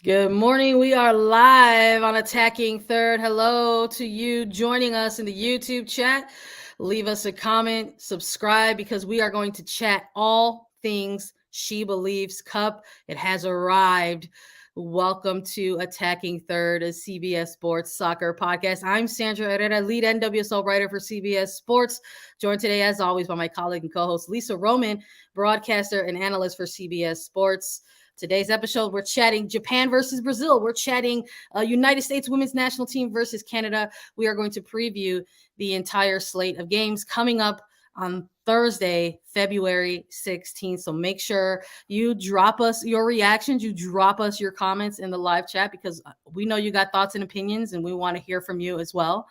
Good morning. We are live on Attacking Third. Hello to you joining us in the YouTube chat. Leave us a comment, subscribe, because we are going to chat all things She Believes Cup. It has arrived. Welcome to Attacking Third, a CBS Sports soccer podcast. I'm Sandra Herrera, lead NWSL writer for CBS Sports. Joined today, as always, by my colleague and co-host Lisa Roman, broadcaster and analyst for CBS Sports. Today's episode, we're chatting Japan versus Brazil. We're chatting United States women's national team versus Canada. We are going to preview the entire slate of games coming up on Thursday, February 16th. So make sure you drop us your reactions, you drop us your comments in the live chat, because we know you got thoughts and opinions and we want to hear from you as well.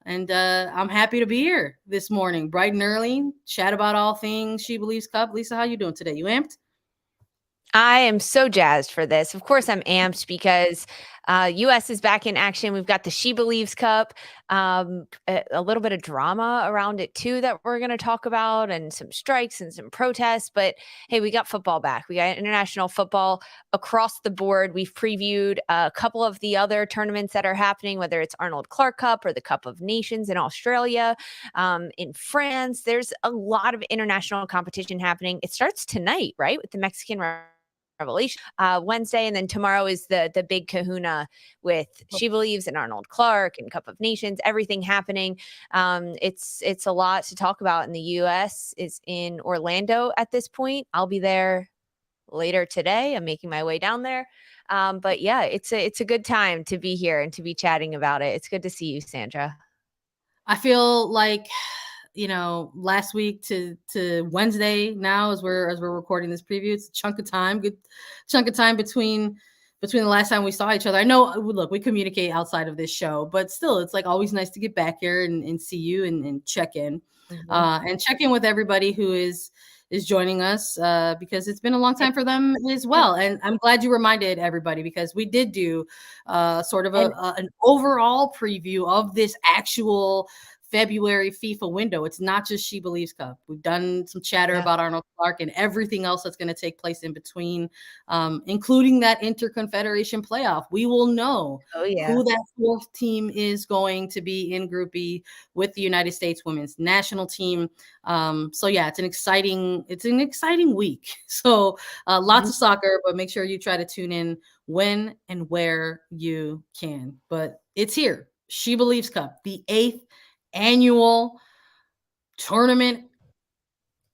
And I'm happy to be here this morning, bright and early, chat about all things She Believes Cup. Lisa, how you doing today? You amped? I am so jazzed for this. Of course, I'm amped because U.S. is back in action. We've got the She Believes Cup, a little bit of drama around it too that we're going to talk about, and some strikes and some protests. But hey, we got football back. We got international football across the board. We've previewed a couple of the other tournaments that are happening, whether it's Arnold Clark Cup or the Cup of Nations in Australia, in France. There's a lot of international competition happening. It starts tonight, right, with the Mexican Revelation Wednesday, and then tomorrow is the big kahuna with She Believes and Arnold Clark and Cup of Nations, everything happening. It's a lot to talk about. In the U.S. is in Orlando at this point. I'll be there later today. I'm making my way down there. But yeah, it's a good time to be here and to be chatting about it. It's good to see you, Sandra. I feel like, last week to Wednesday now, as we're recording this preview, it's a chunk of time, good chunk of time between the last time we saw each other. I know, look, we communicate outside of this show, but still, it's like always nice to get back here and see you and check in, and check in with everybody who is joining us, because it's been a long time for them as well. And I'm glad you reminded everybody, because we did do sort of an overall preview of this actual February FIFA window. It's not just She Believes Cup. We've done some chatter about Arnold Clark and everything else that's going to take place in between, including that Interconfederation playoff. We will know who that fourth team is going to be in Group B with the United States women's national team. So yeah, it's an exciting week. So lots of soccer, but make sure you try to tune in when and where you can. But it's here. She Believes Cup, the 8th annual tournament.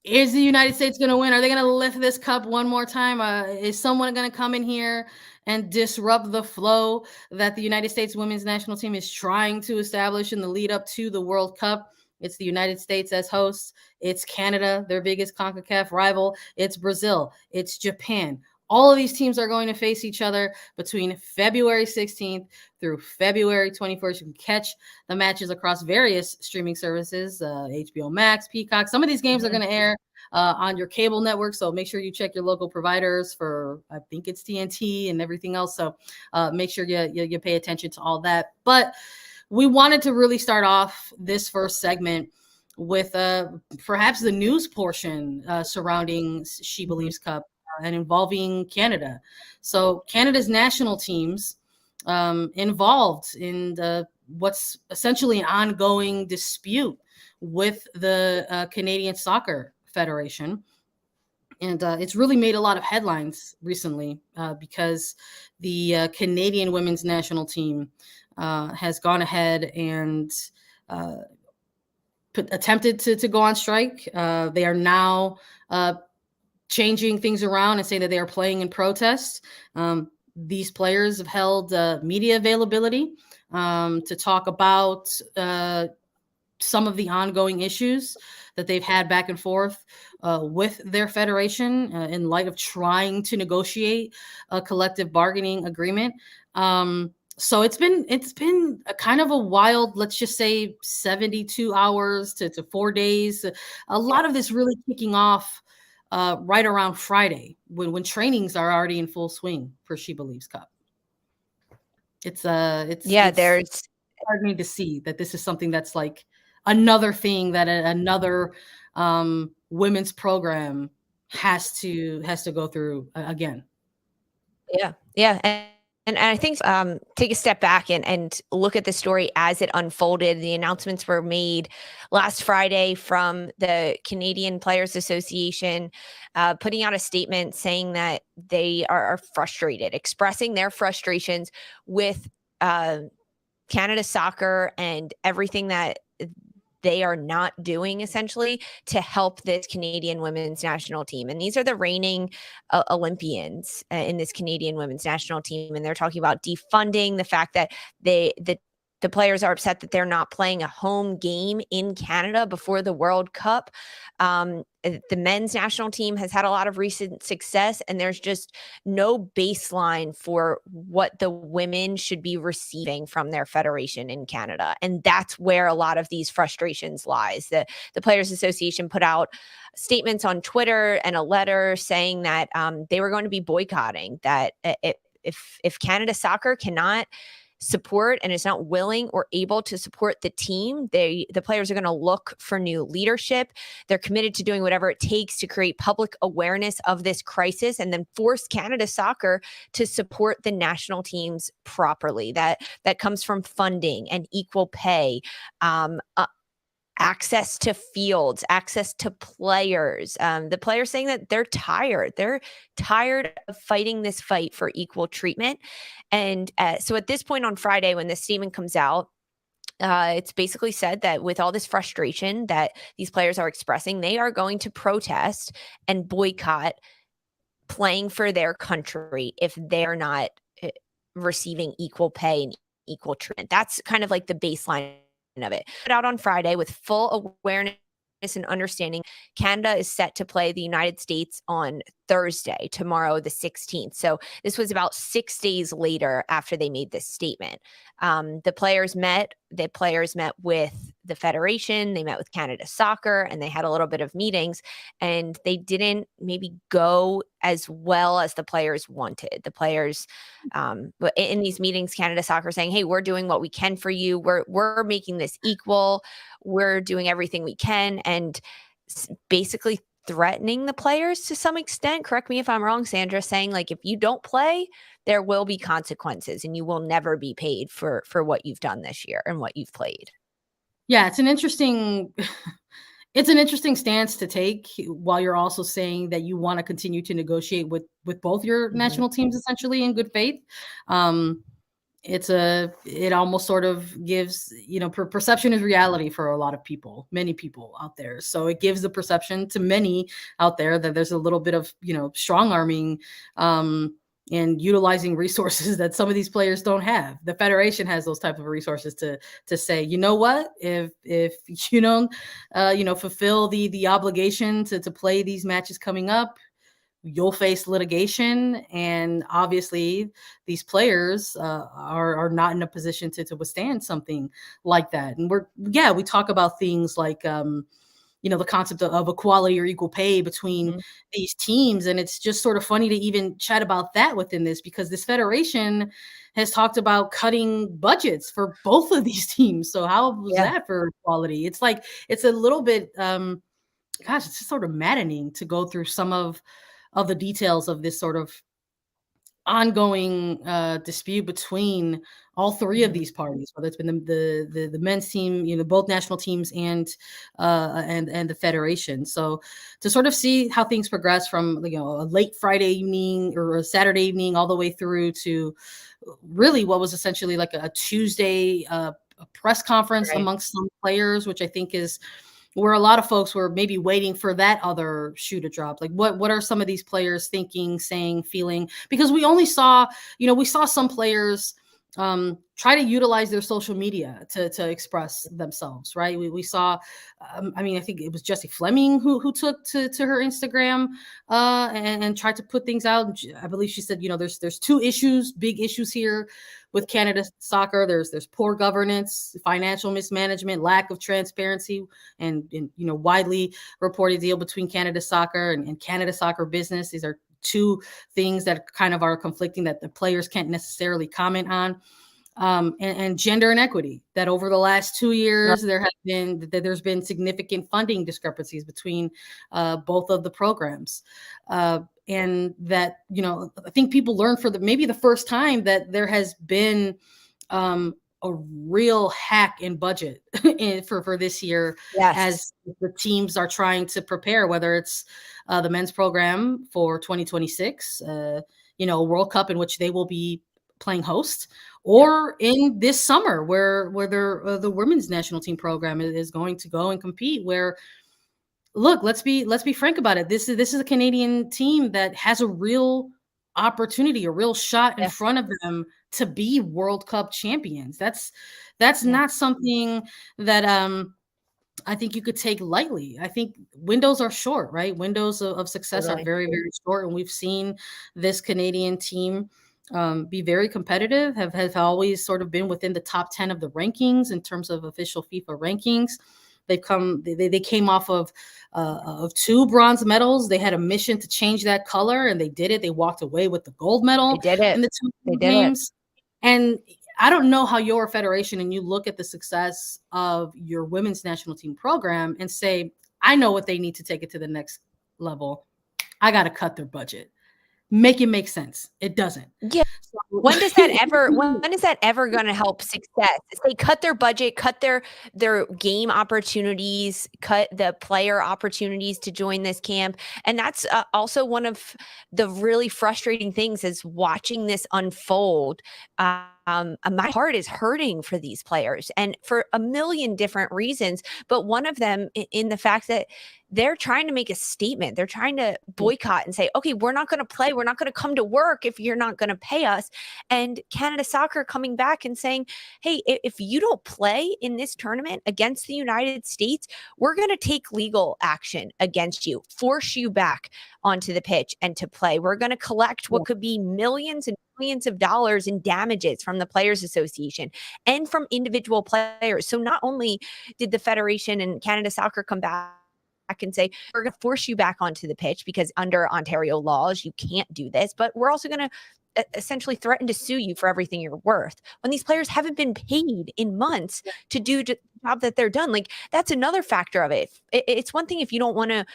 Is the United States going to win? Are they going to lift this cup one more time? Is someone going to come in here and disrupt the flow that the United States women's national team is trying to establish in the lead up to the World Cup? It's the United States as hosts. It's Canada, their biggest CONCACAF rival. It's Brazil. It's Japan. All of these teams are going to face each other between February 16th through February 21st. You can catch the matches across various streaming services, HBO Max, Peacock. Some of these games are going to air on your cable network, so make sure you check your local providers for, I think it's TNT and everything else. So make sure you pay attention to all that. But we wanted to really start off this first segment with perhaps the news portion surrounding She Believes Cup and involving Canada. So Canada's national teams involved in what's essentially an ongoing dispute with the Canadian Soccer Federation. And it's really made a lot of headlines recently because the Canadian women's national team has gone ahead and attempted to go on strike. They are now changing things around and saying that they are playing in protest. These players have held media availability to talk about some of the ongoing issues that they've had back and forth with their federation in light of trying to negotiate a collective bargaining agreement. So it's been a kind of a wild, let's just say 72 hours to 4 days. A lot of this really kicking off right around Friday when trainings are already in full swing for She Believes Cup. It's hard me to see that this is something that's like another thing that another women's program has to go through again. Yeah. And I think take a step back and look at the story as it unfolded. The announcements were made last Friday from the Canadian Players Association, putting out a statement saying that they are frustrated, expressing their frustrations with Canada Soccer and everything that they are not doing essentially to help this Canadian women's national team. And these are the reigning Olympians in this Canadian women's national team. And they're talking about defunding, the fact that the players are upset that they're not playing a home game in Canada before the World Cup. The men's national team has had a lot of recent success, and there's just no baseline for what the women should be receiving from their federation in Canada. And that's where a lot of these frustrations lies. The Players Association put out statements on Twitter and a letter saying that they were going to be boycotting, that if Canada Soccer cannot support and is not willing or able to support the team, the players are going to look for new leadership. They're committed to doing whatever it takes to create public awareness of this crisis and then force Canada Soccer to support the national teams properly. That comes from funding and equal pay, access to fields, access to players. The players saying that they're tired. They're tired of fighting this fight for equal treatment. And so at this point on Friday, when this statement comes out, it's basically said that with all this frustration that these players are expressing, they are going to protest and boycott playing for their country if they're not receiving equal pay and equal treatment. That's kind of like the baseline of it. Put out on Friday with full awareness and understanding. Canada is set to play the United States on Thursday, tomorrow, the 16th. So this was about 6 days later after they made this statement. The players met with the federation, they met with Canada Soccer, and they had a little bit of meetings, and they didn't maybe go as well as the players wanted. The players, but in these meetings, Canada Soccer saying, hey, we're doing what we can for you. We're making this equal. We're doing everything we can. And basically threatening the players to some extent. Correct me if I'm wrong, Sandra, saying like, if you don't play, there will be consequences and you will never be paid for what you've done this year and what you've played. Yeah, it's an interesting stance to take while you're also saying that you want to continue to negotiate with both your national teams essentially in good faith. It almost sort of gives, perception is reality for a lot of people, many people out there. So it gives the perception to many out there that there's a little bit of, strong arming, and utilizing resources that some of these players don't have. The federation has those type of resources to say, you know what, if you don't, fulfill the obligation to play these matches coming up, you'll face litigation. And obviously these players are not in a position to withstand something like that. And we talk about things like, the concept of equality or equal pay between these teams. And it's just sort of funny to even chat about that within this, because this federation has talked about cutting budgets for both of these teams. So how was that for equality? It's like, it's a little bit, it's just sort of maddening to go through some of the details of this sort of ongoing dispute between all three of these parties, whether it's been the men's team, both national teams and the federation. So to sort of see how things progress from a late Friday evening or a Saturday evening all the way through to really what was essentially like a Tuesday a press conference amongst some players, which I think is where a lot of folks were maybe waiting for that other shoe to drop. Like what are some of these players thinking, saying, feeling? Because we only saw, we saw some players try to utilize their social media to express themselves, right? We saw, I think it was Jessie Fleming who took to her Instagram and tried to put things out. I believe she said, there's two big issues here with Canada Soccer. There's poor governance, financial mismanagement, lack of transparency, and widely reported deal between Canada Soccer and Canada Soccer business. These are two things that kind of are conflicting that the players can't necessarily comment on. And gender inequity, that over the last 2 years there's been significant funding discrepancies between both of the programs. and that, I think people learn for maybe the first time that there has been a real hack in budget for this year, Yes. as the teams are trying to prepare, whether it's the men's program for 2026, World Cup in which they will be playing host, Yep. or in this summer where the women's national team program is going to go and compete. Where, look, let's be frank about it. This is a Canadian team that has a real opportunity, a real shot in Yeah. front of them to be World Cup champions. That's Yeah. not something that I think you could take lightly. I think windows are short, right? Windows of success are Totally. very, very short, and we've seen this Canadian team be very competitive. Have always sort of been within the top 10 of the rankings in terms of official FIFA rankings. They came off of two bronze medals. They had a mission to change that color, and they did it. They walked away with the gold They medal did it. in the two They did it. games. And I don't know how your federation, and you look at the success of your women's national team program and say, I know what they need to take it to the next level. I got to cut their budget. Make it make sense. It doesn't. Yeah. So, When is that ever gonna help success? If they cut their budget, cut their game opportunities, cut the player opportunities to join this camp, and that's, also one of the really frustrating things is watching this unfold. My heart is hurting for these players, and for a million different reasons, but one of them in the fact that they're trying to make a statement. They're trying to boycott and say, "Okay, we're not gonna play. We're not gonna come to work if you're not gonna pay us." And Canada Soccer coming back and saying, hey, if you don't play in this tournament against the United States, we're going to take legal action against you, force you back onto the pitch and to play. We're going to collect what could be millions and millions of dollars in damages from the Players Association and from individual players. So not only did the Federation and Canada Soccer come back and say, we're going to force you back onto the pitch because under Ontario laws, you can't do this, but we're also going to essentially threaten to sue you for everything you're worth when these players haven't been paid in months to do the job that they're done. Like, that's another factor of it. It's one thing if you don't want to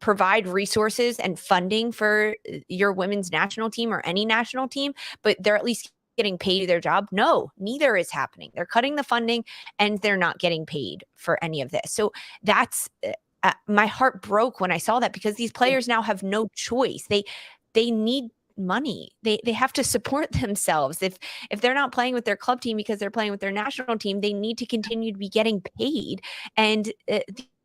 provide resources and funding for your women's national team or any national team, but they're at least getting paid to their job. No, neither is happening. They're cutting the funding and they're not getting paid for any of this. So that's my heart broke when I saw that, because these players now have no choice. They need money. They have to support themselves. If they're not playing with their club team because they're playing with their national team, they need to continue to be getting paid. And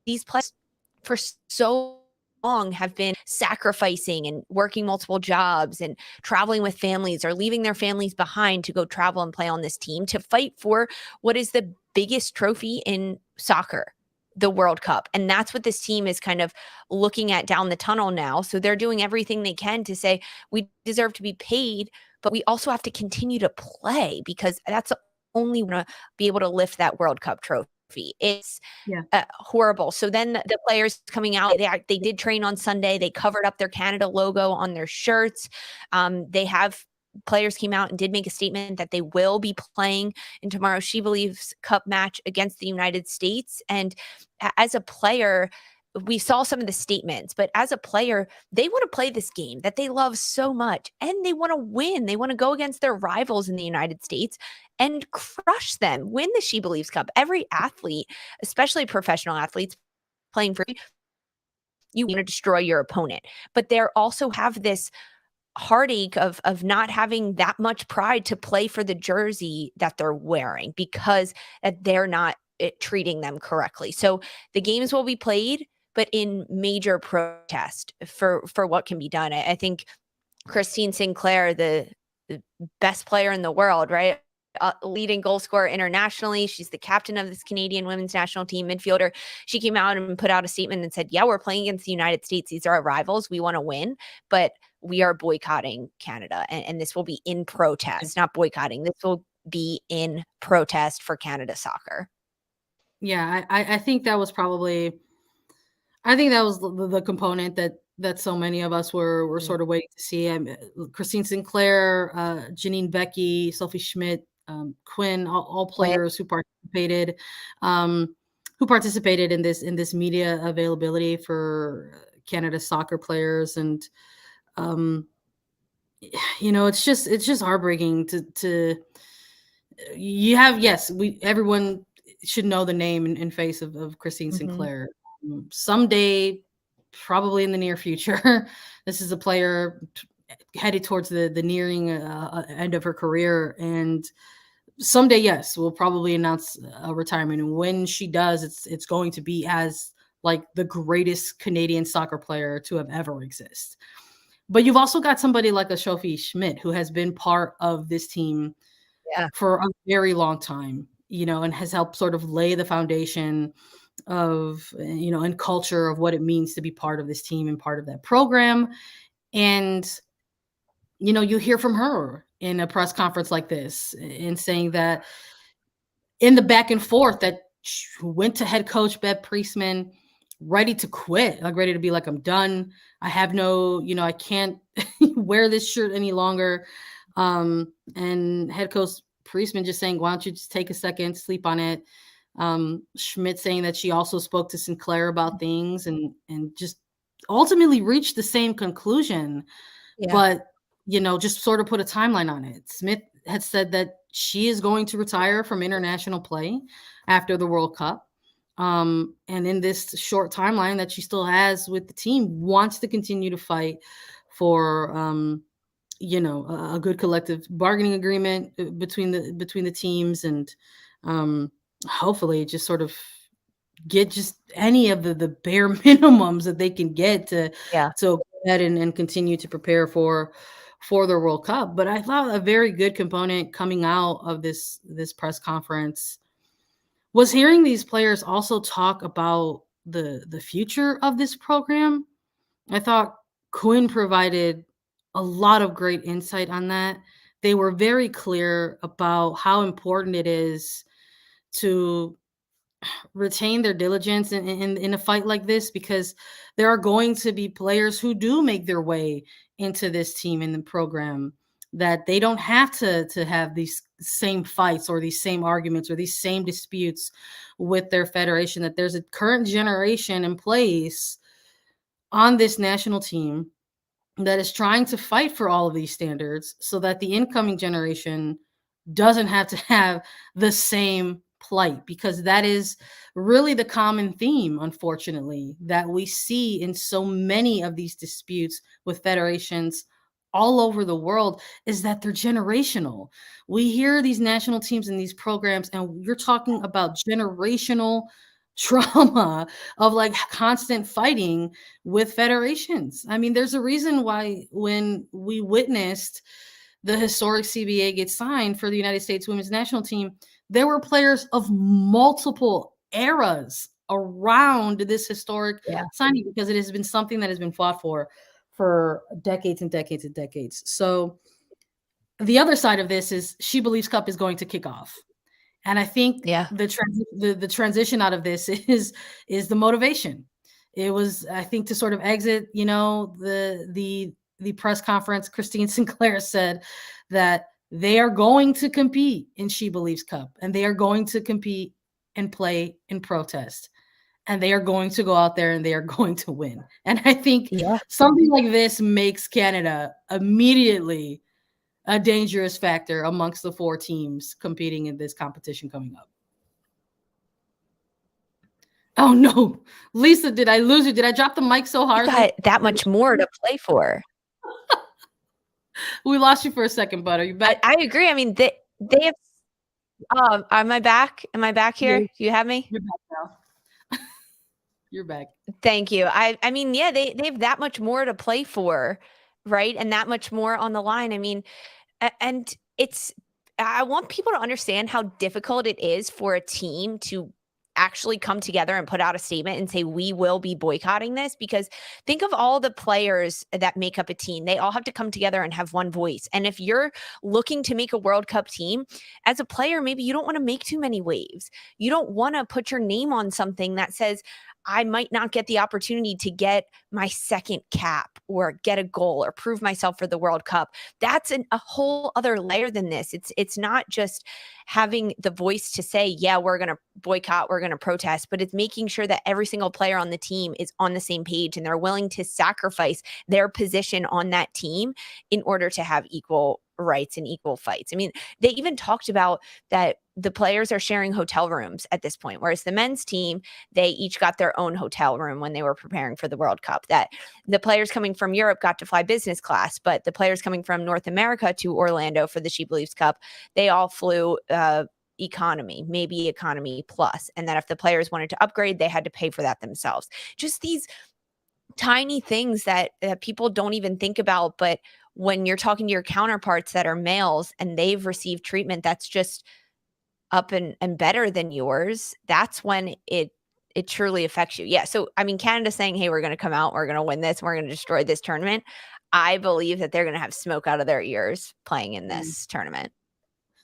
these players for so long have been sacrificing and working multiple jobs and traveling with families or leaving their families behind to go travel and play on this team to fight for what is the biggest trophy in soccer, the World Cup. And that's what this team is kind of looking at down the tunnel now. So they're doing everything they can to say, we deserve to be paid, but we also have to continue to play because that's the only way to be able to lift that World Cup trophy. It's horrible. So then the players coming out, they did train on Sunday. They covered up their Canada logo on their shirts. They have players came out and did make a statement that they will be playing in tomorrow's SheBelieves Cup match against the United States. And as a player, we saw some of the statements, but as a player, they want to play this game that they love so much and they want to win. They want to go against their rivals in the United States and crush them, win the SheBelieves Cup. Every athlete, especially professional athletes playing for you want to destroy your opponent, but they also have this heartache of not having that much pride to play for the jersey that they're wearing because they're not treating them correctly. So the games will be played, but in major protest for what can be done. I think Christine Sinclair, the best player in the world, right? Leading goal scorer internationally. She's the captain of this Canadian women's national team, midfielder. She came out and put out a statement and said, yeah, we're playing against the United States. These are our rivals. We want to win, but we are boycotting Canada. And this will be in protest, not boycotting. This will be in protest for Canada soccer. Yeah, I think that was probably, I think that was the component that so many of us were sort of waiting to see. Christine Sinclair, Janine Becky, Sophie Schmidt, Quinn, all players who participated in this media availability for Canada soccer players. And Um, it's just heartbreaking to you have yes, we everyone should know the name and face of Christine Mhm. Sinclair. Someday, probably in the near future, this is a player headed towards the nearing end of her career, and someday, yes, we'll probably announce a retirement. And when she does, it's going to be as like the greatest Canadian soccer player to have ever exist. But you've also got somebody like a Sophie Schmidt who has been part of this team Yeah. for a very long time, and has helped sort of lay the foundation of, and culture of what it means to be part of this team and part of that program. And, you hear from her in a press conference like this and saying that in the back and forth that went to head coach Bev Priestman ready to quit, like ready to be like, I'm done. I have no, I can't wear this shirt any longer. And head coach Priestman just saying, why don't you just take a second, sleep on it. Schmidt saying that she also spoke to Sinclair about things and just ultimately reached the same conclusion, Yeah. but just sort of put a timeline on it. Smith had said that she is going to retire from international play after the World Cup. And in this short timeline that she still has with the team, wants to continue to fight for a good collective bargaining agreement between the teams, and hopefully just sort of get just any of the bare minimums that they can get Yeah. to go ahead and continue to prepare for the World Cup. But I thought a very good component coming out of this press conference was hearing these players also talk about the future of this program. I thought Quinn provided a lot of great insight on that. They were very clear about how important it is to retain their diligence in a fight like this, because there are going to be players who do make their way into this team in the program, that they don't have to have these same fights or these same arguments or these same disputes with their federation, that there's a current generation in place on this national team that is trying to fight for all of these standards so that the incoming generation doesn't have to have the same plight, because that is really the common theme, unfortunately, that we see in so many of these disputes with federations all over the world, is that they're generational. We hear these national teams and these programs, and you're talking about generational trauma of like constant fighting with federations. I mean, there's a reason why when we witnessed the historic CBA gets signed for the United States women's national team, there were players of multiple eras around this historic Yeah. signing, because it has been something that has been fought for decades and decades and decades. So the other side of this is She Believes Cup is going to kick off. And I think Yeah. the transition out of this is the motivation. It was, I think, to sort of exit, the press conference. Christine Sinclair said that they are going to compete in She Believes Cup, and they are going to compete and play and protest, and they are going to go out there and they are going to win. And I think Yeah. something like this makes Canada immediately a dangerous factor amongst the four teams competing in this competition coming up. Oh no, Lisa, did I lose you? Did I drop the mic so You hard? got that much more to play for. We lost you for a second, but are you back? I agree. I mean, they have. Am I back? Am I back Yeah, here? You have me? you're back now. You're back. Thank you. I mean, yeah, they have that much more to play for, right? And that much more on the line. I mean, and I want people to understand how difficult it is for a team to actually come together and put out a statement and say, we will be boycotting this, because think of all the players that make up a team. They all have to come together and have one voice. And if you're looking to make a World Cup team as a player, maybe you don't want to make too many waves. You don't want to put your name on something that says, I might not get the opportunity to get my second cap or get a goal or prove myself for the World Cup. That's a whole other layer than this. It's not just having the voice to say, yeah, we're going to boycott, we're going to protest, but it's making sure that every single player on the team is on the same page and they're willing to sacrifice their position on that team in order to have equal rights and equal fights. I mean, they even talked about that the players are sharing hotel rooms at this point, whereas the men's team, they each got their own hotel room when they were preparing for the World Cup. That the players coming from Europe got to fly business class, but the players coming from North America to Orlando for the SheBelieves Cup, they all flew economy, maybe economy plus. And that if the players wanted to upgrade, they had to pay for that themselves. Just these tiny things that people don't even think about. But when you're talking to your counterparts that are males and they've received treatment that's just up and better than yours, that's when it truly affects you. Yeah. So, I mean, Canada saying, hey, we're going to come out, we're going to win this, we're going to destroy this tournament. I believe that they're going to have smoke out of their ears playing in this tournament.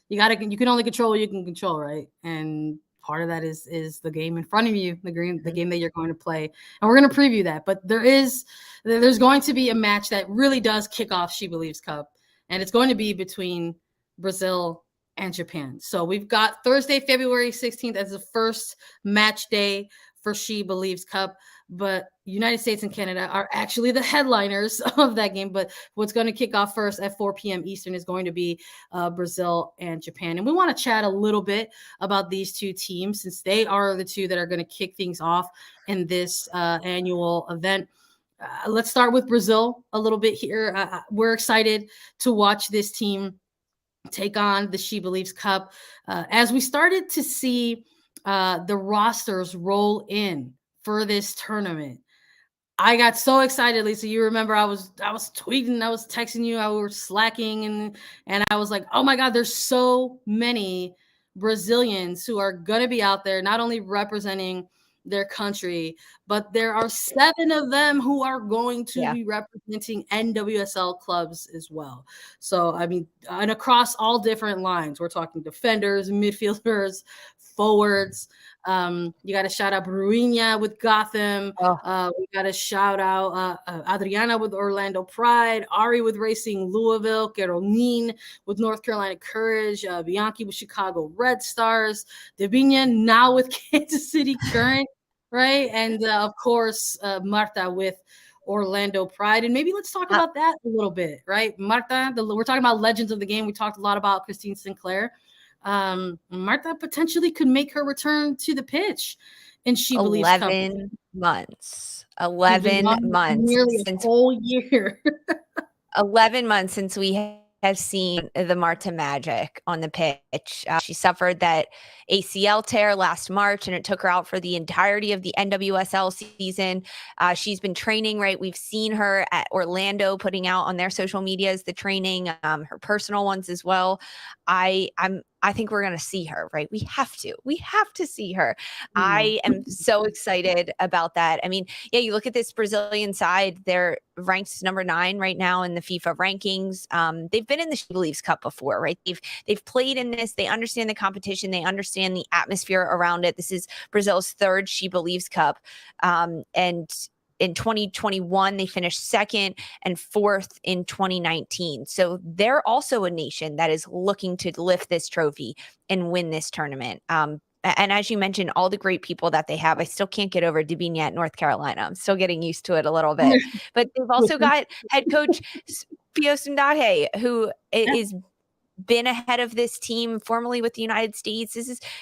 You can only control what you can control, right? And part of that is the game in front of you, the game that you're going to play. And we're going to preview that. But there's going to be a match that really does kick off SheBelieves Cup. And it's going to be between Brazil and Japan. So we've got Thursday, February 16th as the first match day for SheBelieves Cup. But United States and Canada are actually the headliners of that game. But what's going to kick off first at 4 p.m. Eastern is going to be Brazil and Japan. And we want to chat a little bit about these two teams since they are the two that are going to kick things off in this annual event. Let's start with Brazil a little bit here. We're excited to watch this team take on the SheBelieves Cup. As we started to see the rosters roll in for this tournament, I got so excited, Lisa. You remember I was tweeting, I was texting you, I was slacking, and I was like, oh my God, there's so many Brazilians who are going to be out there, not only representing their country, but there are 7 of them who are going to be representing NWSL clubs as well. So, I mean, and across all different lines, we're talking defenders, midfielders, forwards. You got to shout out Bruinha with Gotham. We got to shout out Adriana with Orlando Pride, Ari with Racing Louisville, Caroline with North Carolina Courage, Bianchi with Chicago Red Stars, Devinha now with Kansas City Current, right? And of course, Marta with Orlando Pride. And maybe let's talk about that a little bit, right? Marta, we're talking about legends of the game. We talked a lot about Christine Sinclair. Marta potentially could make her return to the pitch in SheBelieves Cup. 11 months. 11 months. Nearly a whole year. 11 months since we have seen the Marta magic on the pitch. She suffered that ACL tear last March, and it took her out for the entirety of the NWSL season. She's been training, right? We've seen her at Orlando putting out on their social medias the training, her personal ones as well. I think we're going to see her, right? We have to see her. I am so excited about that. I mean, yeah, you look at this Brazilian side, they're ranked number 9 right now in the FIFA rankings. They've been in the SheBelieves Cup before, right? They've played in this. They understand the competition. They understand the atmosphere around it. This is Brazil's 3rd SheBelieves Cup. And in 2021, they finished 2nd and 4th in 2019. So they're also a nation that is looking to lift this trophy and win this tournament. And as you mentioned, all the great people that they have, I still can't get over Devinha at North Carolina. I'm still getting used to it a little bit. But they've also got head coach Pio Sundate, who is been ahead of this team formerly with the United States.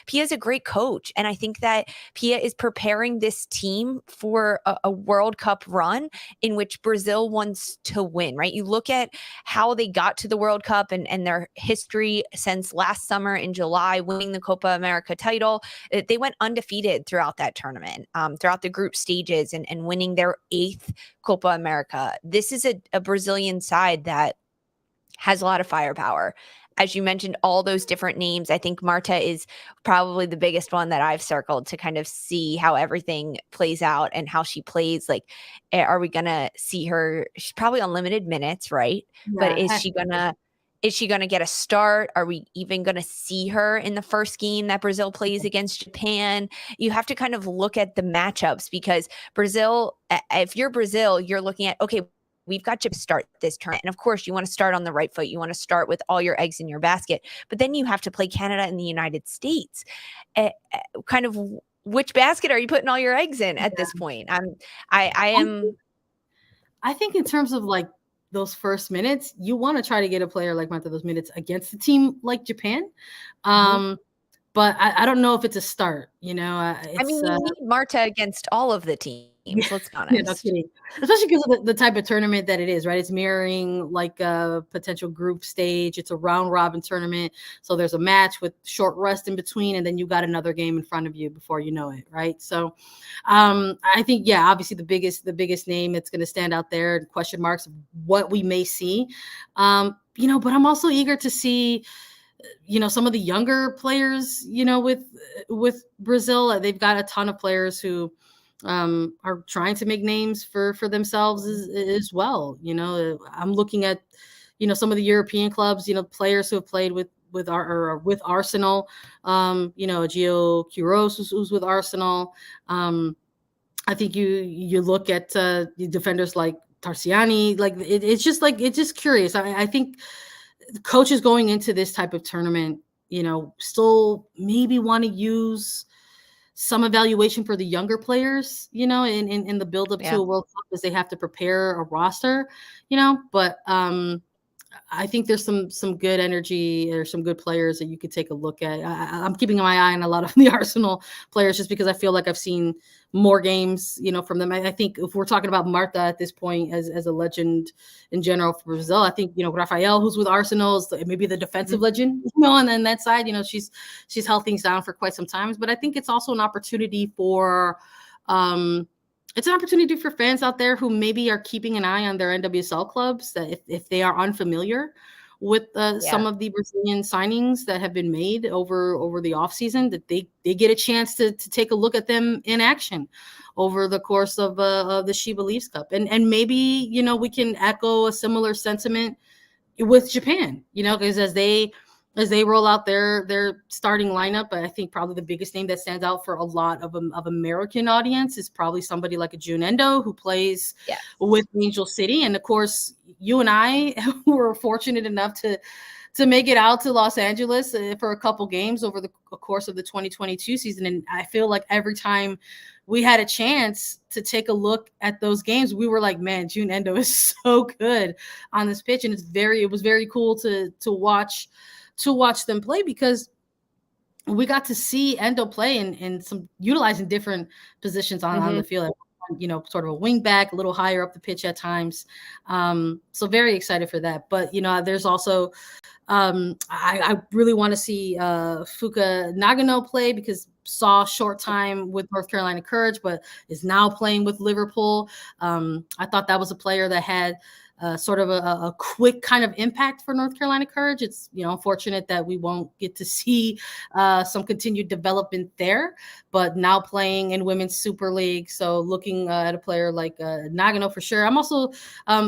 Pia's a great coach. And I think that Pia is preparing this team for a World Cup run in which Brazil wants to win, right? You look at how they got to the World Cup and their history since last summer in July, winning the Copa America title. They went undefeated throughout that tournament, throughout the group stages and winning their 8th Copa America. This is a Brazilian side that has a lot of firepower. As you mentioned, all those different names. I think Marta is probably the biggest one that I've circled to kind of see how everything plays out and how she plays. Like, are we going to see her? She's probably on limited minutes, right? Yeah, but is Is she going to get a start? Are we even going to see her in the first game that Brazil plays against Japan? You have to kind of look at the matchups, because Brazil, if you're Brazil, you're looking at, okay, we've got to start this tournament. And of course, you want to start on the right foot. You want to start with all your eggs in your basket. But then you have to play Canada and the United States. Kind of, which basket are you putting all your eggs in at this point? I think in terms of like those first minutes, you want to try to get a player like Marta those minutes against a team like Japan. But I don't know if it's a start, you know. I mean, you need Marta against all of the teams. Let's be honest. Yeah, no kidding. Especially because of the type of tournament that it is, right? It's mirroring like a potential group stage. It's a round robin tournament. So there's a match with short rest in between, and then you got another game in front of you before you know it, right? So I think, yeah, obviously the biggest name that's going to stand out there, question marks of what we may see. You know, but I'm also eager to see, you know, some of the younger players, you know, with Brazil. They've got a ton of players who are trying to make names for themselves as well. You know, I'm looking at, you know, some of the European clubs, you know, players who have played with Arsenal. You know, Gio Quiros, who's with Arsenal. I think you look at defenders like Tarsiani. Like it's just curious. I think coaches going into this type of tournament, you know, still maybe want to use some evaluation for the younger players, you know, in the build up to a World Cup, as they have to prepare a roster, you know. But I think there's some good energy or some good players that you could take a look at. I'm keeping my eye on a lot of the Arsenal players just because I feel like I've seen more games, you know, from them. I think if we're talking about Marta at this point as a legend in general for Brazil, I think, you know, Rafael, who's with Arsenal, is maybe the defensive legend, you know, and then that side, you know, she's held things down for quite some time. But I think it's also an opportunity for it's an opportunity for fans out there who maybe are keeping an eye on their NWSL clubs, that if they are unfamiliar with some of the Brazilian signings that have been made over the offseason, that they get a chance to take a look at them in action over the course of the SheBelieves Cup. And maybe, you know, we can echo a similar sentiment with Japan, you know, because as they roll out their starting lineup, I think probably the biggest name that stands out for a lot of American audience is probably somebody like a June Endo, who plays with Angel City. And of course, you and I were fortunate enough to make it out to Los Angeles for a couple games over the course of the 2022 season. And I feel like every time we had a chance to take a look at those games, we were like, man, June Endo is so good on this pitch. And it was very cool to watch them play, because we got to see Endo play in some utilizing different positions on the field. You know, sort of a wing back, a little higher up the pitch at times. So very excited for that. But, you know, there's also I really want to see Fuka Nagano play, because saw short time with North Carolina Courage, but is now playing with Liverpool. I thought that was a player that had sort of a quick kind of impact for North Carolina Courage. It's, you know, unfortunate that we won't get to see some continued development there, but now playing in Women's Super League. So looking at a player like Nagano for sure. I'm also,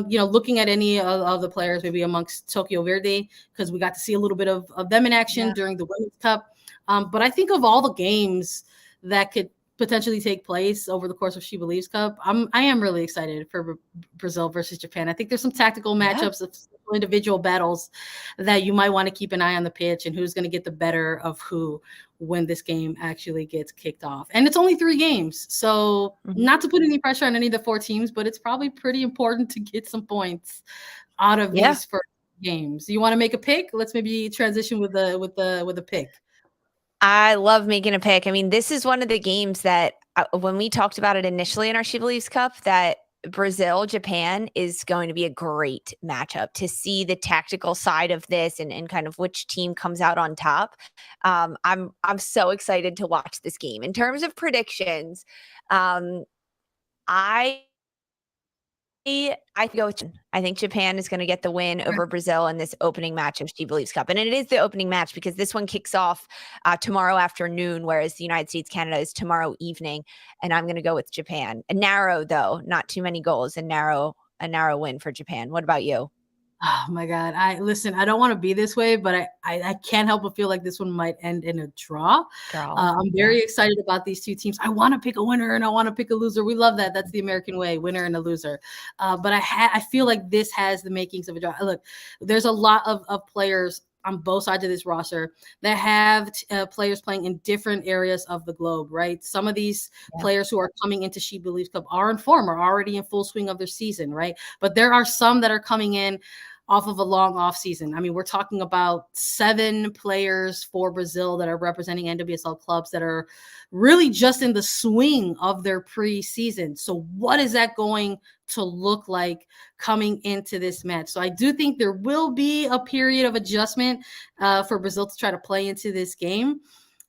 you know, looking at any of the players maybe amongst Tokyo Verde, because we got to see a little bit of them in action during the Women's Cup. But I think of all the games that could potentially take place over the course of SheBelieves Cup, I am really excited for Brazil versus Japan. I think there's some tactical matchups of individual battles that you might want to keep an eye on the pitch, and who's going to get the better of who when this game actually gets kicked off. And it's only 3 games, so not to put any pressure on any of the 4 teams, but it's probably pretty important to get some points out of these first games. You want to make a pick? Let's maybe transition with a pick. I love making a pick. I mean, this is one of the games that when we talked about it initially in our SheBelieves Cup, that Brazil, Japan is going to be a great matchup to see the tactical side of this and kind of which team comes out on top. I'm so excited to watch this game. In terms of predictions, I think Japan is going to get the win over Brazil in this opening match of SheBelieves Cup. And it is the opening match because this one kicks off tomorrow afternoon, whereas the United States, Canada is tomorrow evening. And I'm going to go with Japan. A narrow, though, not too many goals, a narrow win for Japan. What about you? Oh my God. I don't want to be this way, but I can't help but feel like this one might end in a draw. Draw. I'm very excited about these two teams. I want to pick a winner and I want to pick a loser. We love that. That's the American way, winner and a loser. But I feel like this has the makings of a draw. Look, there's a lot of players on both sides of this roster that have players playing in different areas of the globe, right? Some of these players who are coming into She Believes Cup are in form, are already in full swing of their season, right? But there are some that are coming in off of a long off season. I mean, we're talking about 7 players for Brazil that are representing NWSL clubs that are really just in the swing of their preseason. So what is that going to look like coming into this match? So I do think there will be a period of adjustment for Brazil to try to play into this game.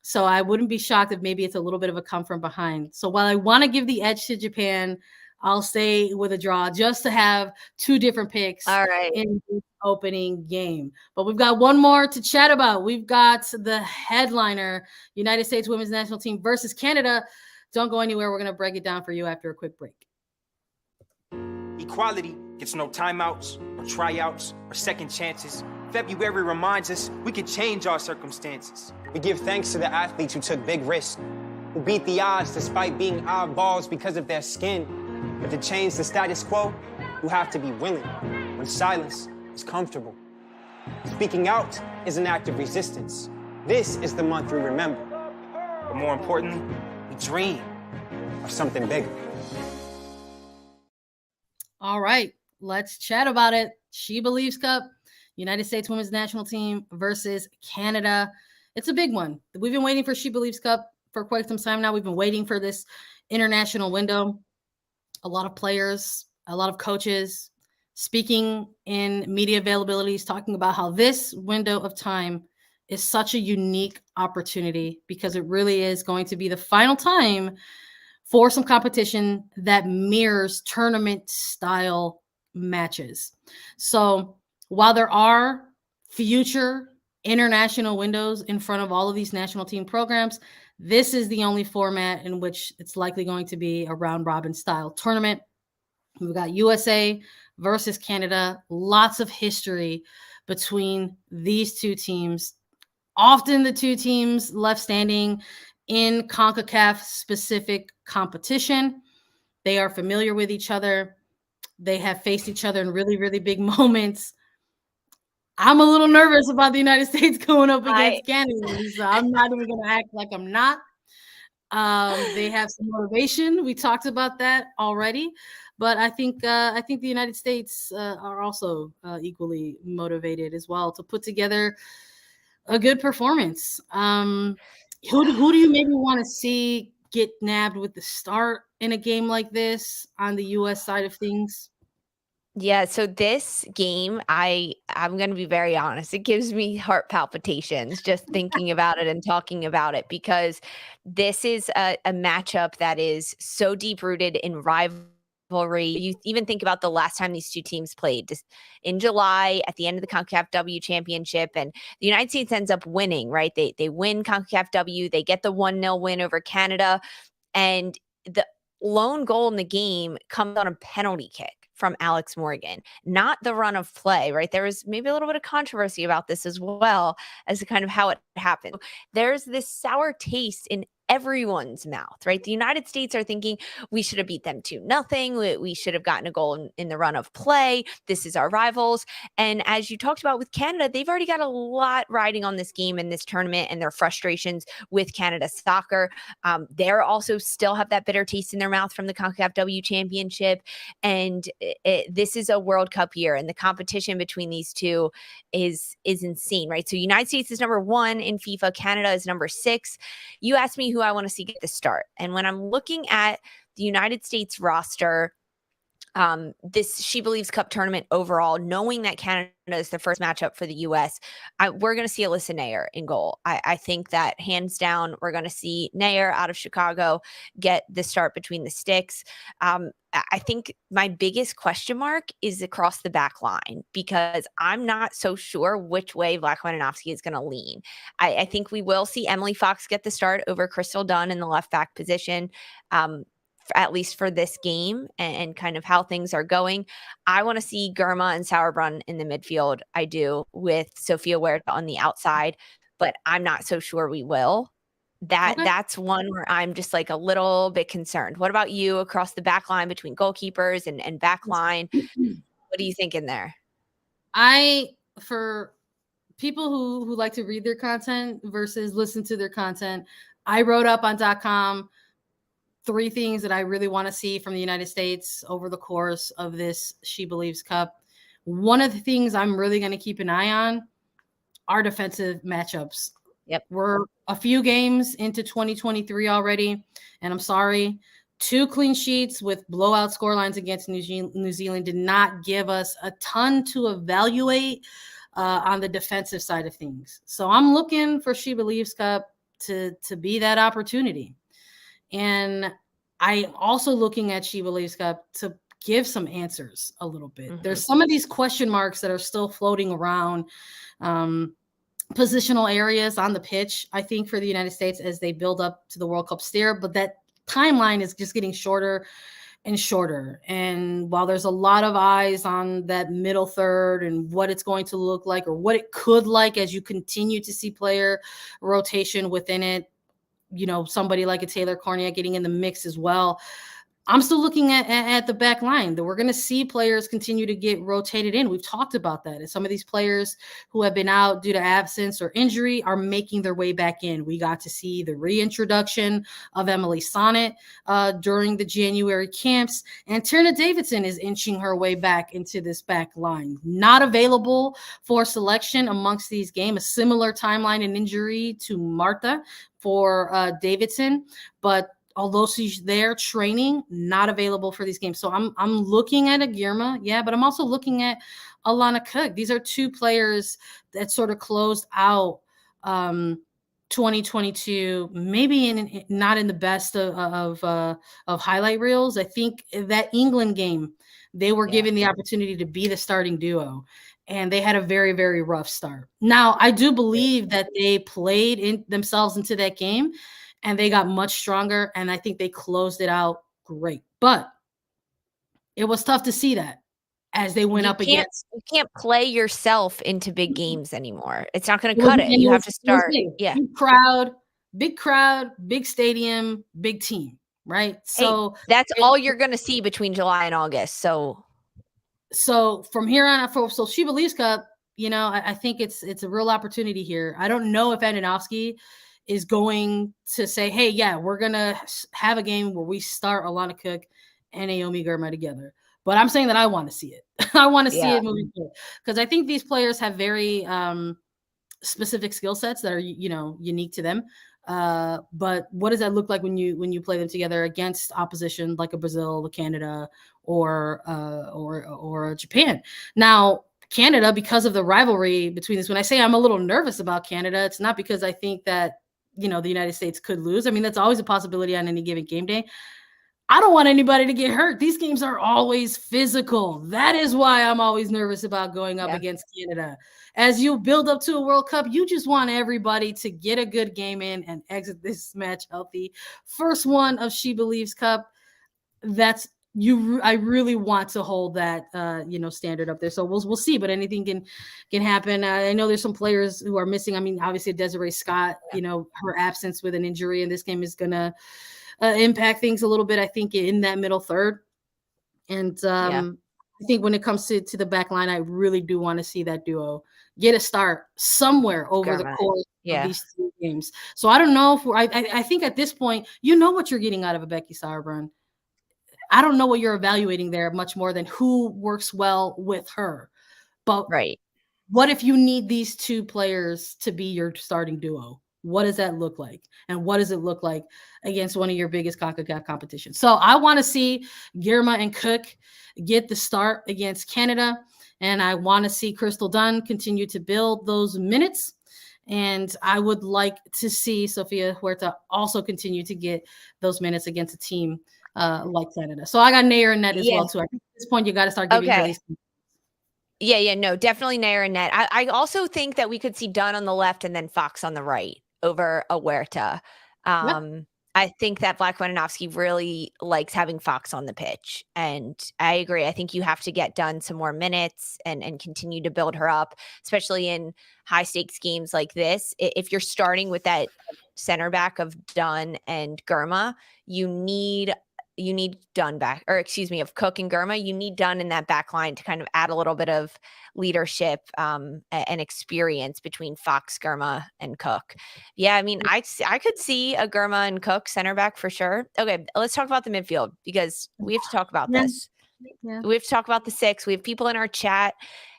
So I wouldn't be shocked if maybe it's a little bit of a come from behind. So while I want to give the edge to Japan, I'll stay with a draw just to have 2 different picks in the opening game. But we've got one more to chat about. We've got the headliner, United States Women's National Team versus Canada. Don't go anywhere. We're going to break it down for you after a quick break. Equality gets no timeouts or tryouts or second chances. February reminds us we can change our circumstances. We give thanks to the athletes who took big risks, who beat the odds despite being oddballs because of their skin. But to change the status quo, you have to be willing when silence is comfortable. Speaking out is an act of resistance. This is the month we remember. But more importantly, we dream of something bigger. All right, let's chat about it. She Believes Cup, United States Women's National Team versus Canada. It's a big one. We've been waiting for She Believes Cup for quite some time now. We've been waiting for this international window. A lot of players, a lot of coaches speaking in media availabilities, talking about how this window of time is such a unique opportunity because it really is going to be the final time for some competition that mirrors tournament style matches. So while there are future international windows in front of all of these national team programs, this is the only format in which it's likely going to be a round robin style tournament. We've got USA versus Canada, lots of history between these two teams. Often the two teams left standing in CONCACAF specific competition. They are familiar with each other. They have faced each other in really, really big moments. I'm a little nervous about the United States going up against Canada, so I'm not even going to act like I'm not. They have some motivation. We talked about that already, but I think the United States are also equally motivated as well to put together a good performance. Who do you maybe want to see get nabbed with the start in a game like this on the U.S. side of things? Yeah, so this game, I'm going to be very honest. It gives me heart palpitations just thinking about it and talking about it because this is a matchup that is so deep rooted in rivalry. You even think about the last time these two teams played just in July at the end of the CONCACAF W Championship, and the United States ends up winning, right? They win CONCACAF W, they get the 1-0 win over Canada, and the lone goal in the game comes on a penalty kick from Alex Morgan, not the run of play, right? There was maybe a little bit of controversy about this as well as to kind of how it happened. There's this sour taste in everyone's mouth, right? The United States are thinking we should have beat them 2-0. We should have gotten a goal in the run of play. This is our rivals. And as you talked about with Canada, they've already got a lot riding on this game and this tournament and their frustrations with Canada soccer. They're also still have that bitter taste in their mouth from the CONCACAF W Championship. And this is a World Cup year, and the competition between these two is insane, right? So United States is number 1 in FIFA. Canada is number 6. You asked me who I want to see get the start. And when I'm looking at the United States roster, this She Believes Cup tournament overall, knowing that Canada is the first matchup for the U.S., we're going to see Alyssa Naeher in goal. I think that hands down, we're going to see Naeher out of Chicago get the start between the sticks. I think my biggest question mark is across the back line because I'm not so sure which way Vlachowanovsky is going to lean. I think we will see Emily Fox get the start over Crystal Dunn in the left back position. at least for this game and kind of how things are going. I want to see Girma and Sauerbrunn in the midfield. I do, with Sophia Huerta on the outside, but I'm not so sure we will. That's one where I'm just like a little bit concerned. What about you across the back line between goalkeepers and back line? What are you thinking there? For people who like to read their content versus listen to their content, I wrote up on .com 3 things that I really want to see from the United States over the course of this She Believes Cup. One of the things I'm really going to keep an eye on are defensive matchups. Yep. We're a few games into 2023 already, and I'm sorry, 2 clean sheets with blowout scorelines against New Zealand did not give us a ton to evaluate on the defensive side of things. So I'm looking for She Believes Cup to be that opportunity. And I'm also looking at She Believes Cup to give some answers a little bit. Mm-hmm. There's some of these question marks that are still floating around positional areas on the pitch, I think, for the United States as they build up to the World Cup steer. But that timeline is just getting shorter and shorter. And while there's a lot of eyes on that middle third and what it's going to look like or what it could like as you continue to see player rotation within it, somebody like a Taylor Cornea getting in the mix as well, I'm still looking at the back line that we're going to see players continue to get rotated in. We've talked about that. And some of these players who have been out due to absence or injury are making their way back in. We got to see the reintroduction of Emily Sonnet during the January camps, and Tierna Davidson is inching her way back into this back line. Not available for selection amongst these games, a similar timeline and injury to Marta for Davidson, but although she's there training, not available for these games. So I'm looking at a Girma, but I'm also looking at Alana Cook. These are 2 players that sort of closed out 2022, maybe not in the best of highlight reels. I think that England game, they were given the opportunity to be the starting duo, and they had a very, very rough start. Now, I do believe that they played themselves into that game, and they got much stronger, and I think they closed it out great. But it was tough to see that as they went up against. You can't play yourself into big games anymore. It's not going to cut it. You have to start. Big crowd, big stadium, big team, right? So that's all you're going to see between July and August. So from here on out, so She Believes Cup, I think it's a real opportunity here. I don't know if Adanovsky is going to say, hey, we're going to have a game where we start Alana Cook and Naomi Girma together. But I'm saying that I want to see it. I want to see it moving forward, because I think these players have very specific skill sets that are, unique to them. But what does that look like when you play them together against opposition like a Brazil, a Canada, or a Japan? Now, Canada, because of the rivalry between this, when I say I'm a little nervous about Canada, it's not because I think that the United States could lose. I mean, that's always a possibility on any given game day. I don't want anybody to get hurt. These games are always physical. That is why I'm always nervous about going up against Canada. As you build up to a World Cup, you just want everybody to get a good game in and exit this match healthy. First one of She Believes Cup. I really want to hold that standard up there. So we'll see, but anything can happen. I know there's some players who are missing. I mean, obviously Desiree Scott, her absence with an injury in this game is gonna impact things a little bit, I think, in that middle third. And I think when it comes to the back line, I really do want to see that duo get a start somewhere over the course of these 2 games. So I don't know if I think at this point, what you're getting out of a Becky Sauerbrunn. I don't know what you're evaluating there much more than who works well with her. But what if you need these 2 players to be your starting duo? What does that look like? And what does it look like against one of your biggest CONCACAF competitions? So I want to see Girma and Cook get the start against Canada. And I want to see Crystal Dunn continue to build those minutes. And I would like to see Sophia Huerta also continue to get those minutes against a team like Canada. So I got Nair and Net as well, too. I think at this point, you got to start giving her these. No, definitely Nair and Net. I also think that we could see Dunn on the left and then Fox on the right over a Huerta. I think that Black-Wendonowski really likes having Fox on the pitch. And I agree. I think you have to get done some more minutes and continue to build her up, especially in high stakes games like this. If you're starting with that center back of Dunn and Girma, you need Dunn back, or excuse me, of Cook and Girma. You need Dunn in that back line to kind of add a little bit of leadership and experience between Fox, Girma, and Cook. Yeah, I mean, I could see a Girma and Cook center back for sure. Okay, let's talk about the midfield because we have to talk about this. Yeah. We have to talk about the six. We have people in our chat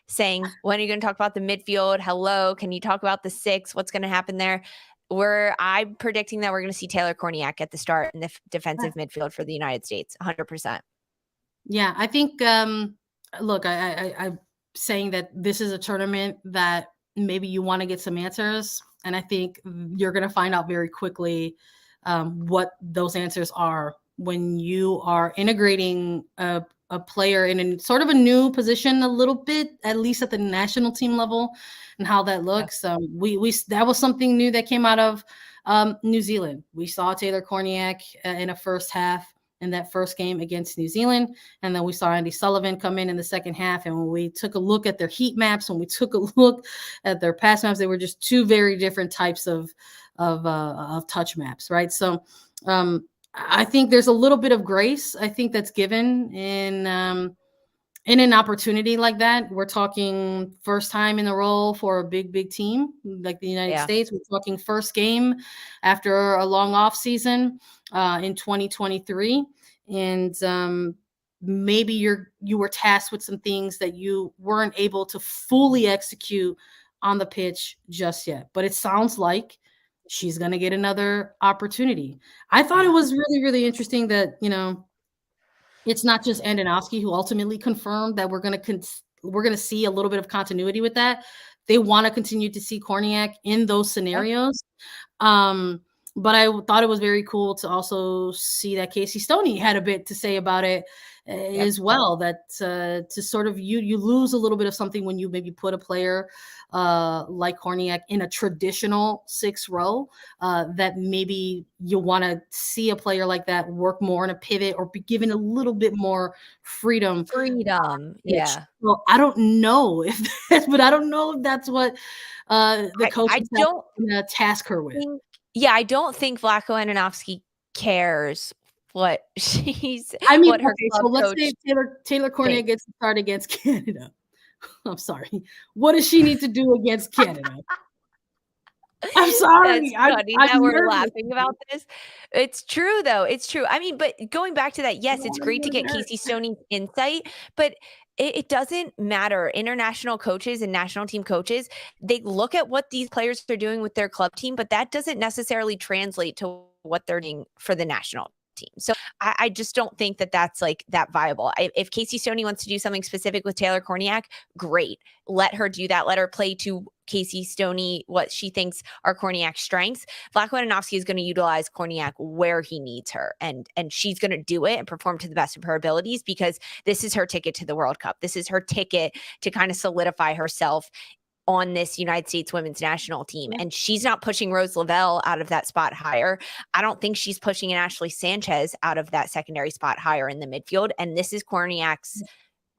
saying, when are you going to talk about the midfield? Hello, can you talk about the six? What's going to happen there? I'm predicting that we're going to see Taylor Korniak at the start in the defensive midfield for the United States, 100%. Yeah, I think, look, I'm saying that this is a tournament that maybe you want to get some answers. And I think you're going to find out very quickly what those answers are when you are integrating a player in a sort of a new position a little bit, at least at the national team level, and how that looks. Yeah. That was something new that came out of New Zealand. We saw Taylor Korniak in a first half in that first game against New Zealand. And then we saw Andy Sullivan come in the second half. And when we took a look at their heat maps, when we took a look at their pass maps, they were just two very different types of touch maps, right? So I think there's a little bit of grace, I think, that's given in an opportunity like that. We're talking first time in the role for a big team like the United States. We're talking first game after a long off season in 2023. And maybe you were tasked with some things that you weren't able to fully execute on the pitch just yet. But it sounds like she's going to get another opportunity. I thought it was really, really interesting that, it's not just Andonovski who ultimately confirmed that we're going to see a little bit of continuity with that. They want to continue to see Korniak in those scenarios. But I thought it was very cool to also see that Casey Stoney had a bit to say about it as well, that to sort of you lose a little bit of something when you maybe put a player like Korniak in a traditional 6 role, that maybe you want to see a player like that work more in a pivot or be given a little bit more freedom. Yeah. Well, I don't know if that's what the coach is going to task her with. I don't think Vlatko Andonovski cares what she's. I mean, what her so let's say Taylor Korniak gets to start against Canada. I'm sorry. What does she need to do against Canada? I'm sorry. That's funny that we're laughing about this. It's true, though. It's true. I mean, but going back to that, yes, it's great to get Casey Stoney's insight, but it doesn't matter. International coaches and national team coaches, they look at what these players are doing with their club team, but that doesn't necessarily translate to what they're doing for the national team. So I just don't think that that's like that viable. If Casey Stoney wants to do something specific with Taylor Korniak, great. Let her do that. Let her play to Casey Stoney what she thinks are Korniak's strengths. Vlatko is going to utilize Korniak where he needs her, and she's going to do it and perform to the best of her abilities because this is her ticket to the World Cup. This is her ticket to kind of solidify herself on this United States women's national team. And she's not pushing Rose Lavelle out of that spot higher. I don't think she's pushing an Ashley Sanchez out of that secondary spot higher in the midfield. And this is Korniak's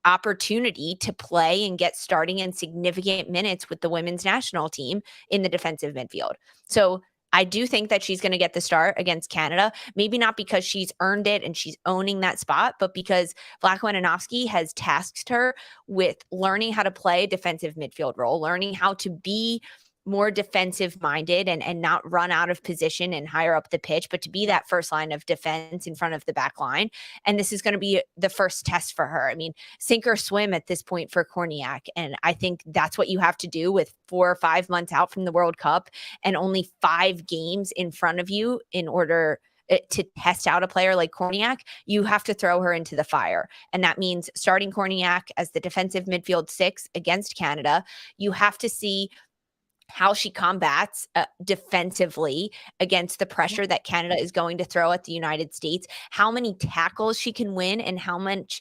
opportunity to play and get starting in significant minutes with the women's national team in the defensive midfield. So I do think that she's going to get the start against Canada, maybe not because she's earned it and she's owning that spot, but because Vlatko Andonovski has tasked her with learning how to play a defensive midfield role, learning how to be more defensive minded and not run out of position and higher up the pitch, but to be that first line of defense in front of the back line. And this is going to be the first test for her. I mean, sink or swim at this point for Korniak. And I think that's what you have to do with 4 or 5 months out from the World Cup and only 5 games in front of you in order to test out a player like Korniak. You have to throw her into the fire. And that means starting Korniak as the defensive midfield 6 against Canada. You have to see how she combats defensively against the pressure that Canada is going to throw at the United States, how many tackles she can win, and how much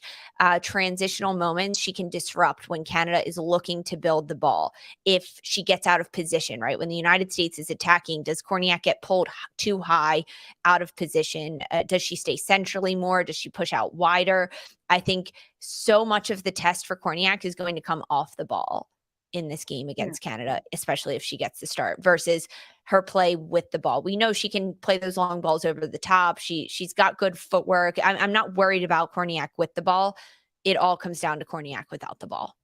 transitional moments she can disrupt when Canada is looking to build the ball. If she gets out of position, right? When the United States is attacking, does Korniak get pulled too high out of position? Does she stay centrally more? Does she push out wider? I think so much of the test for Korniak is going to come off the ball in this game against Canada, especially if she gets the start, versus her play with the ball. We know she can play those long balls over the top. She's got good footwork. I'm not worried about Korniak with the ball. It all comes down to Korniak without the ball.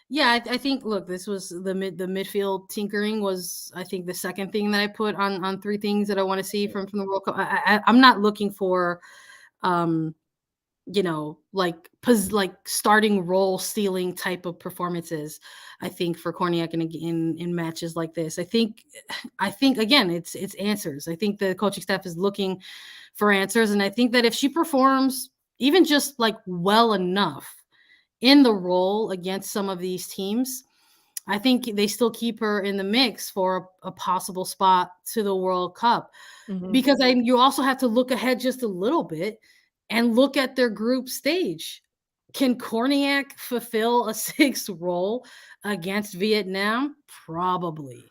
Yeah, I think, look, this was the midfield tinkering was, I think, the second thing that I put on three things that I want to see from the World Cup. I'm not looking for, like starting role stealing type of performances. I think for Korniak in matches like this, I think again, it's answers. I think the coaching staff is looking for answers, and I think that if she performs even just like well enough in the role against some of these teams, I think they still keep her in the mix for a possible spot to the World Cup. Because you also have to look ahead just a little bit and look at their group stage. Can Korniak fulfill a sixth role against Vietnam? Probably.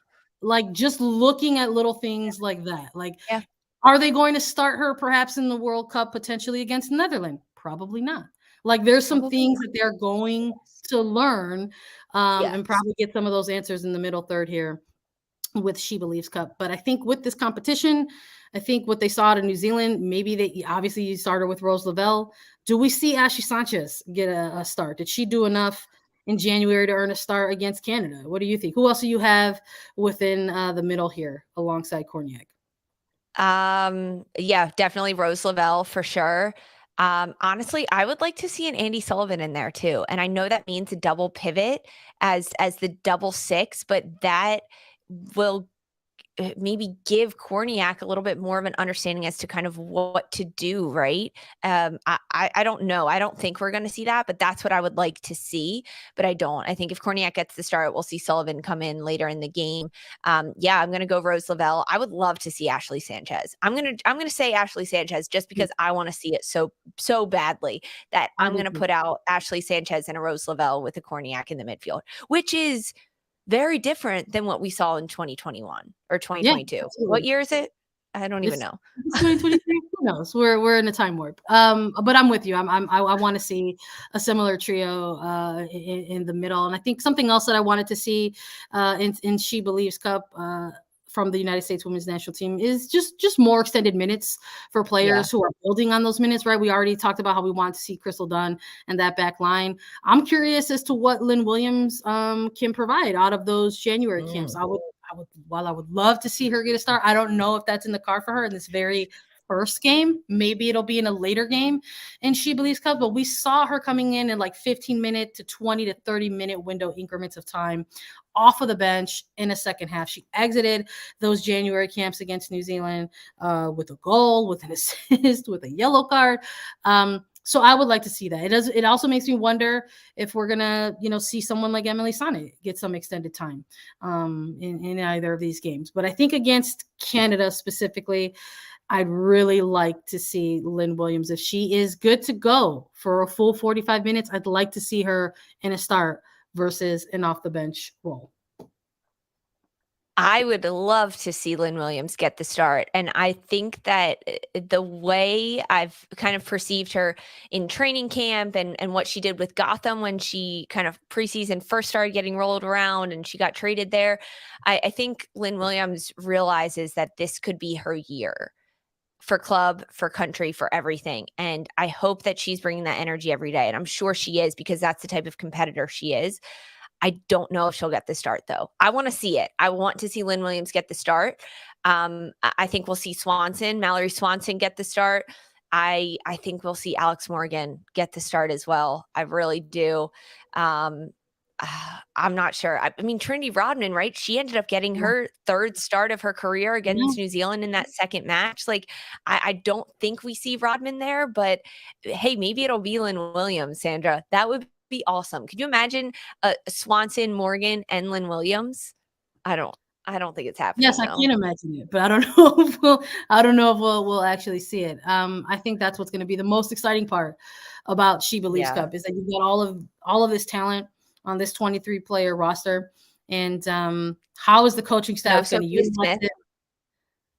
Like, just looking at little things like that. Like, Yeah. are they going to start her perhaps in the World Cup potentially against Netherlands? Probably not. Like, there's some things that they're going to learn, and probably get some of those answers in the middle third here with SheBelieves Cup. But I think with this competition, I think what they saw out of New Zealand, maybe they obviously started with Rose Lavelle. Do we see Ashley Sanchez get a start? Did she do enough in January to earn a start against Canada? What do you think? Who else do you have within the middle here alongside Korniak? Yeah, definitely Rose Lavelle for sure. Honestly, I would like to see an Andy Sullivan in there too. And I know that means a double pivot as the double six, but that will maybe give Korniak a little bit more of an understanding as to kind of what to do, right? I don't know. I don't think we're going to see that, but that's what I would like to see. But I don't. I think if Korniak gets the start, we'll see Sullivan come in later in the game. Yeah, I'm going to go Rose Lavelle. I would love to see Ashley Sanchez. I'm gonna say Ashley Sanchez just because I want to see it so badly that I'm going to put out Ashley Sanchez and a Rose Lavelle with a Korniak in the midfield, which is very different than what we saw in 2021 or 2022. Yeah, what year is it? I don't even know. It's 2023. Who knows? We're in a time warp. But I'm with you. I want to see a similar trio in the middle. And I think something else that I wanted to see in SheBelieves Cup from the United States women's national team is just more extended minutes for players who are building on those minutes, right? We already talked about how we want to see Crystal Dunn and that back line. I'm curious as to what Lynn Williams can provide out of those January camps. While I would love to see her get a start, I don't know if that's in the car for her in this very first game. Maybe it'll be in a later game in SheBelieves Cup, but we saw her coming in like 15-minute to 20 to 30-minute window increments of time off of the bench in a second half. She exited those January camps against New Zealand with a goal, with an assist, with a yellow card. So I would like to see that. It also makes me wonder if we're gonna, see someone like Emily Sonnet get some extended time in either of these games. But I think against Canada specifically, I'd really like to see Lynn Williams. If she is good to go for a full 45 minutes, I'd like to see her in a start versus an off the bench role. I would love to see Lynn Williams get the start. And I think that the way I've kind of perceived her in training camp and what she did with Gotham when she kind of preseason first started getting rolled around and she got traded there, I think Lynn Williams realizes that this could be her year for club, for country, for everything. And I hope that she's bringing that energy every day. And I'm sure she is because that's the type of competitor she is. I don't know if she'll get the start, though. I want to see it. I want to see Lynn Williams get the start. I think we'll see Mallory Swanson get the start. I think we'll see Alex Morgan get the start as well. I really do. I'm not sure. I mean, Trinity Rodman, right? She ended up getting her third start of her career against New Zealand in that second match. Like, I don't think we see Rodman there, but hey, maybe it'll be Lynn Williams, Sandra. That would be awesome. Could you imagine Swanson, Morgan, and Lynn Williams? I don't think it's Yes, happening I though. can imagine it, but I don't know if we'll actually see it. I think that's what's going to be the most exciting part about She Believes Yeah. Cup is that you've got all of this talent on this 23 player roster, and how is the coaching No staff going to Sophia utilize Smith. it?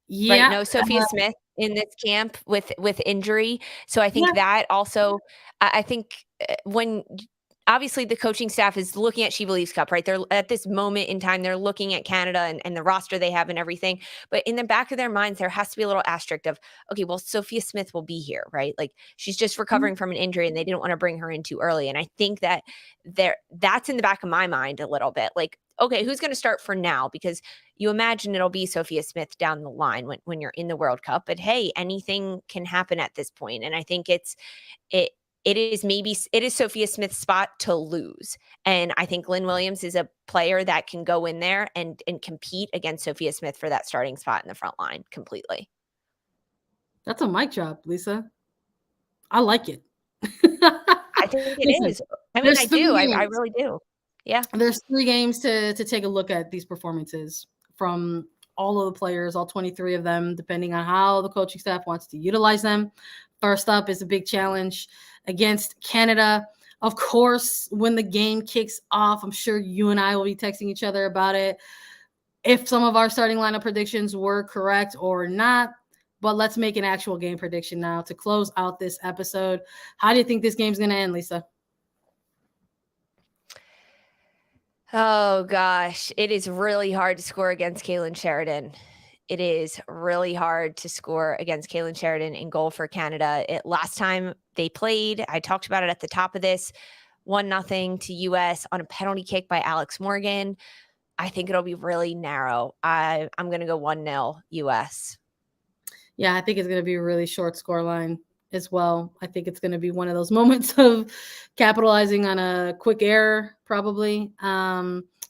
Right, Yeah, no Sophia Smith in this camp with injury, so I yeah. think that also I think, when obviously the coaching staff is looking at She Believes Cup, right? They're at this moment in time, they're looking at Canada and the roster they have and everything, but in the back of their minds, there has to be a little asterisk of, "Okay, well, Sophia Smith will be here," right? Like, she's just Mhm. recovering from an injury, and they didn't wanna bring her in too early, and I think that that's in the back of my mind a little bit, like, "Okay, who's gonna start for now?" Because you imagine it'll be Sophia Smith down the line when you're in the World Cup, but hey, anything can happen at this point, and I think it it is Sophia Smith's spot to lose, and I think Lynn Williams is a player that can go in there and compete against Sophia Smith for that starting spot in the front line completely. That's a mic drop, Lisa. I like it. I think it Listen, is. I mean, there's I three do. I games. really do. Yeah. There's 3 games to take a look at these performances from all of the players, all 23 of them, depending on how the coaching staff wants to utilize them. First up is a big challenge against Canada. Of course, when the game kicks off, I'm sure you and I will be texting each other about it. If some of our starting lineup predictions were correct or not. But let's make an actual game prediction now to close out this episode. How do you think this game's going to end, Lisa? Oh gosh, it is really hard to score against Kaylin Sheridan. It is really hard to score against Kaylin Sheridan in goal for Canada. Last time they played, I talked about it at the top of this, 1-0 to US on a penalty kick by Alex Morgan. I think it'll be really narrow. I'm going to go 1-0 US. Yeah, I think it's going to be a really short score line as well. I think it's going to be one of those moments of capitalizing on a quick error, probably.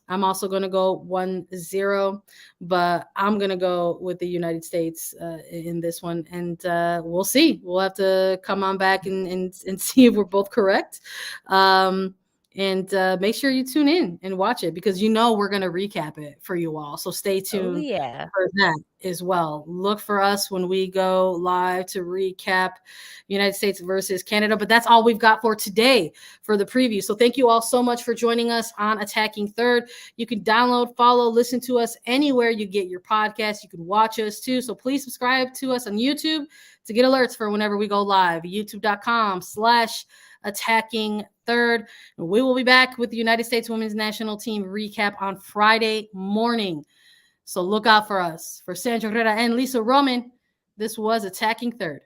I'm also going to go 1-0, but I'm going to go with the United States in this one. And we'll see. We'll have to come on back and see if we're both correct. And make sure you tune in and watch it because we're going to recap it for you all. So stay Oh tuned yeah. for that as well. Look for us when we go live to recap United States versus Canada. But that's all we've got for today for the preview. So thank you all so much for joining us on Attacking Third. You can download, follow, listen to us anywhere you get your podcast. You can watch us too. So please subscribe to us on YouTube to get alerts for whenever we go live. YouTube.com/Attacking Third. We will be back with the United States Women's National Team recap on Friday morning. So look out for us. For Sandra Herrera and Lisa Roman, this was Attacking Third.